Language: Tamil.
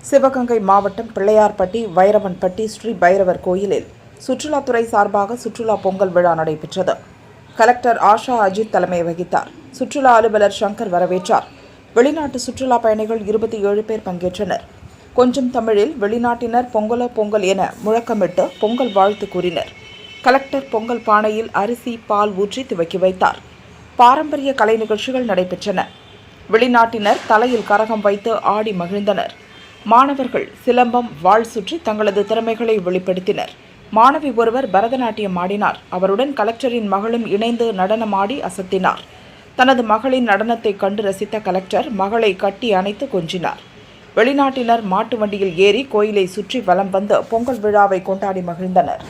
சிவகங்கை மாவட்டம் பிள்ளையார்பட்டி வைரவன்பட்டி ஸ்ரீ பைரவர் கோயிலில் சுற்றுலாத்துறை சார்பாக சுற்றுலா பொங்கல் விழா நடைபெற்றது. கலெக்டர் ஆஷா அஜித் தலைமை வகித்தார். சுற்றுலா அலுவலர் சங்கர் வரவேற்றார். வெளிநாட்டு சுற்றுலா பயணிகள் 27 பேர் பங்கேற்றனர். கொஞ்சம் தமிழில் வெளிநாட்டினர் பொங்கலோ பொங்கல் என முழக்கமிட்டு பொங்கல் வாழ்த்து கூறினர். கலெக்டர் பொங்கல் பானையில் அரிசி, பால் ஊற்றி துவக்கி வைத்தார். பாரம்பரிய கலை நிகழ்ச்சிகள் நடைபெற்றன. வெளிநாட்டினர் தலையில் கரகம் வைத்து ஆடி மகிழ்ந்தனர். மாணவர்கள் சிலம்பம், வாள் சுற்றி தங்களது திறமைகளை வெளிப்படுத்தினர். மாணவி ஒருவர் பரதநாட்டியம் ஆடினார். அவருடன் கலெக்டரின் மகளும் இணைந்து நடனமாடி அசத்தினார். தனது மகளின் நடனத்தை கண்டு ரசித்த கலெக்டர் மகளை கட்டி அணைத்து கொஞ்சினார். வெளிநாட்டினர் மாட்டு வண்டியில் ஏறி கோயிலை சுற்றி வலம் வந்து பொங்கல் விழாவை கொண்டாடி மகிழ்ந்தனர்.